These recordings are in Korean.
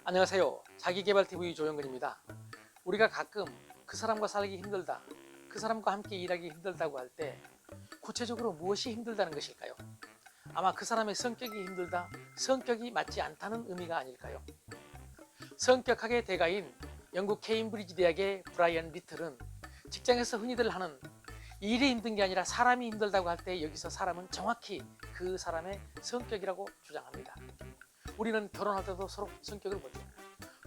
안녕하세요. 자기계발TV 조영근입니다. 우리가 가끔 그 사람과 살기 힘들다, 그 사람과 함께 일하기 힘들다고 할 때 구체적으로 무엇이 힘들다는 것일까요? 아마 그 사람의 성격이 힘들다, 성격이 맞지 않다는 의미가 아닐까요? 성격학의 대가인 영국 케임브리지 대학의 브라이언 리틀은 직장에서 흔히들 하는 일이 힘든 게 아니라 사람이 힘들다고 할 때 여기서 사람은 정확히 그 사람의 성격이라고 주장합니다. 우리는 결혼할 때도 서로 성격을 보죠.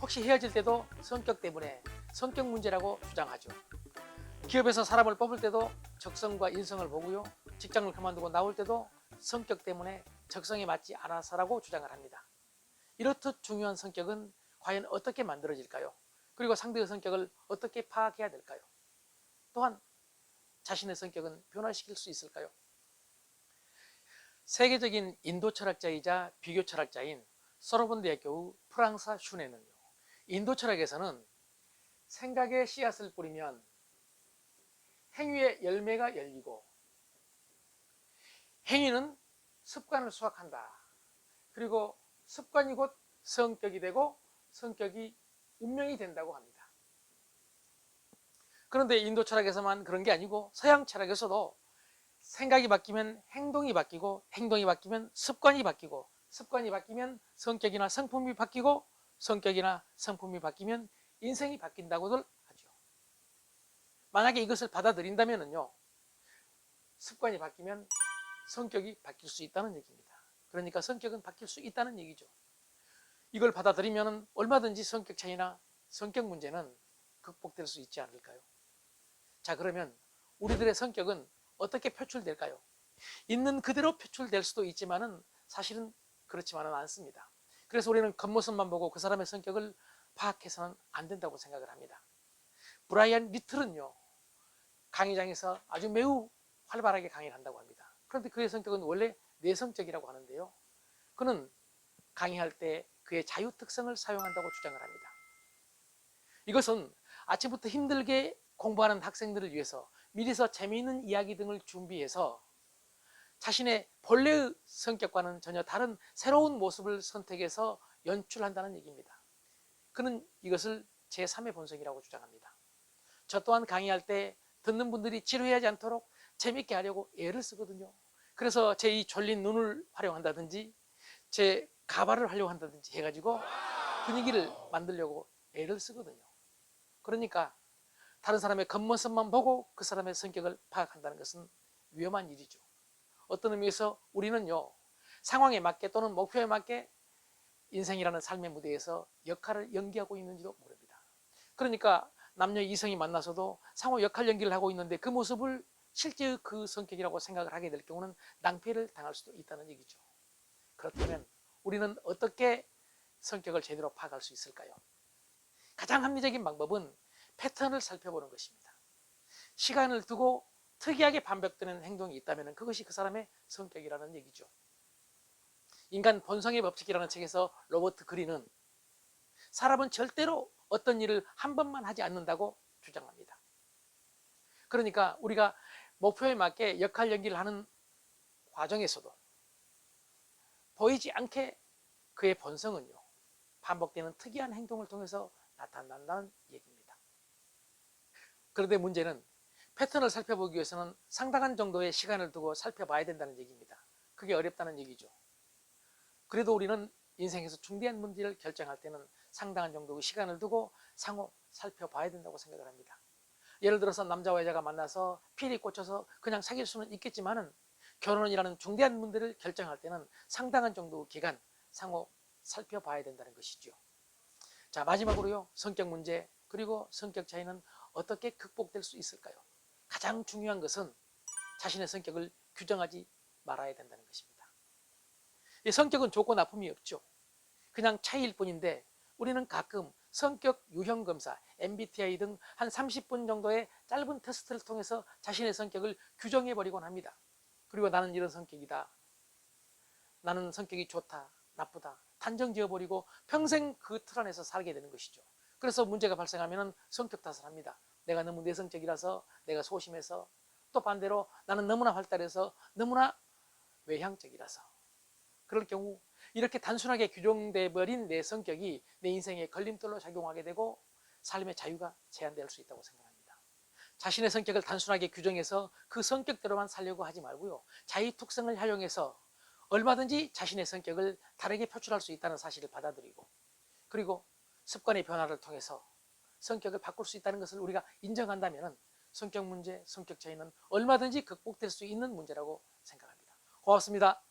혹시 헤어질 때도 성격 때문에 성격 문제라고 주장하죠. 기업에서 사람을 뽑을 때도 적성과 인성을 보고요. 직장을 그만두고 나올 때도 성격 때문에 적성에 맞지 않아서라고 주장을 합니다. 이렇듯 중요한 성격은 과연 어떻게 만들어질까요? 그리고 상대의 성격을 어떻게 파악해야 될까요? 또한 자신의 성격은 변화시킬 수 있을까요? 세계적인 인도 철학자이자 비교 철학자인 소르본 대학교의 프랑사 슈네는요, 인도 철학에서는 생각의 씨앗을 뿌리면 행위의 열매가 열리고 행위는 습관을 수확한다. 그리고 습관이 곧 성격이 되고 성격이 운명이 된다고 합니다. 그런데 인도 철학에서만 그런 게 아니고 서양 철학에서도 생각이 바뀌면 행동이 바뀌고 행동이 바뀌면 습관이 바뀌고 습관이 바뀌면 성격이나 성품이 바뀌고 성격이나 성품이 바뀌면 인생이 바뀐다고들 하죠. 만약에 이것을 받아들인다면요, 습관이 바뀌면 성격이 바뀔 수 있다는 얘기입니다. 그러니까 성격은 바뀔 수 있다는 얘기죠. 이걸 받아들이면 얼마든지 성격 차이나 성격 문제는 극복될 수 있지 않을까요? 자, 그러면 우리들의 성격은 어떻게 표출될까요? 있는 그대로 표출될 수도 있지만은 사실은 그렇지만은 않습니다. 그래서 우리는 겉모습만 보고 그 사람의 성격을 파악해서는 안 된다고 생각을 합니다. 브라이언 리틀은요, 강의장에서 아주 매우 활발하게 강의를 한다고 합니다. 그런데 그의 성격은 원래 내성적이라고 하는데요, 그는 강의할 때 그의 자유 특성을 사용한다고 주장을 합니다. 이것은 아침부터 힘들게 공부하는 학생들을 위해서 미리서 재미있는 이야기 등을 준비해서 자신의 본래의 성격과는 전혀 다른 새로운 모습을 선택해서 연출한다는 얘기입니다. 그는 이것을 제3의 본성이라고 주장합니다. 저 또한 강의할 때 듣는 분들이 지루해하지 않도록 재밌게 하려고 애를 쓰거든요. 그래서 제 이 졸린 눈을 활용한다든지 제 가발을 활용한다든지 해가지고 분위기를 만들려고 애를 쓰거든요. 그러니까 다른 사람의 겉모습만 보고 그 사람의 성격을 파악한다는 것은 위험한 일이죠. 어떤 의미에서 우리는요, 상황에 맞게 또는 목표에 맞게 인생이라는 삶의 무대에서 역할을 연기하고 있는지도 모릅니다. 그러니까 남녀 이성이 만나서도 상호 역할 연기를 하고 있는데 그 모습을 실제 그 성격이라고 생각을 하게 될 경우는 낭패를 당할 수도 있다는 얘기죠. 그렇다면 우리는 어떻게 성격을 제대로 파악할 수 있을까요? 가장 합리적인 방법은 패턴을 살펴보는 것입니다. 시간을 두고 특이하게 반복되는 행동이 있다면 그것이 그 사람의 성격이라는 얘기죠. 인간 본성의 법칙이라는 책에서 로버트 그린은 사람은 절대로 어떤 일을 한 번만 하지 않는다고 주장합니다. 그러니까 우리가 목표에 맞게 역할 연기를 하는 과정에서도 보이지 않게 그의 본성은요, 반복되는 특이한 행동을 통해서 나타난다는 얘기입니다. 그런데 문제는 패턴을 살펴보기 위해서는 상당한 정도의 시간을 두고 살펴봐야 된다는 얘기입니다. 그게 어렵다는 얘기죠. 그래도 우리는 인생에서 중대한 문제를 결정할 때는 상당한 정도의 시간을 두고 상호 살펴봐야 된다고 생각을 합니다. 예를 들어서 남자와 여자가 만나서 필이 꽂혀서 그냥 사귈 수는 있겠지만은 결혼이라는 중대한 문제를 결정할 때는 상당한 정도의 기간 상호 살펴봐야 된다는 것이죠. 자, 마지막으로요, 성격 문제 그리고 성격 차이는 어떻게 극복될 수 있을까요? 가장 중요한 것은 자신의 성격을 규정하지 말아야 된다는 것입니다. 이 성격은 좋고 나쁨이 없죠. 그냥 차이일 뿐인데 우리는 가끔 성격 유형 검사, MBTI 등 한 30분 정도의 짧은 테스트를 통해서 자신의 성격을 규정해 버리곤 합니다. 그리고 나는 이런 성격이다, 나는 성격이 좋다, 나쁘다 단정 지어버리고 평생 그 틀 안에서 살게 되는 것이죠. 그래서 문제가 발생하면 성격 탓을 합니다. 내가 너무 내성적이라서, 내가 소심해서, 또 반대로 나는 너무나 활달해서, 너무나 외향적이라서. 그럴 경우 이렇게 단순하게 규정돼 버린 내 성격이 내 인생에 걸림돌로 작용하게 되고 삶의 자유가 제한될 수 있다고 생각합니다. 자신의 성격을 단순하게 규정해서 그 성격대로만 살려고 하지 말고요. 자기 특성을 활용해서 얼마든지 자신의 성격을 다르게 표출할 수 있다는 사실을 받아들이고, 그리고 습관의 변화를 통해서 성격을 바꿀 수 있다는 것을 우리가 인정한다면 성격 문제, 성격 차이는 얼마든지 극복될 수 있는 문제라고 생각합니다. 고맙습니다.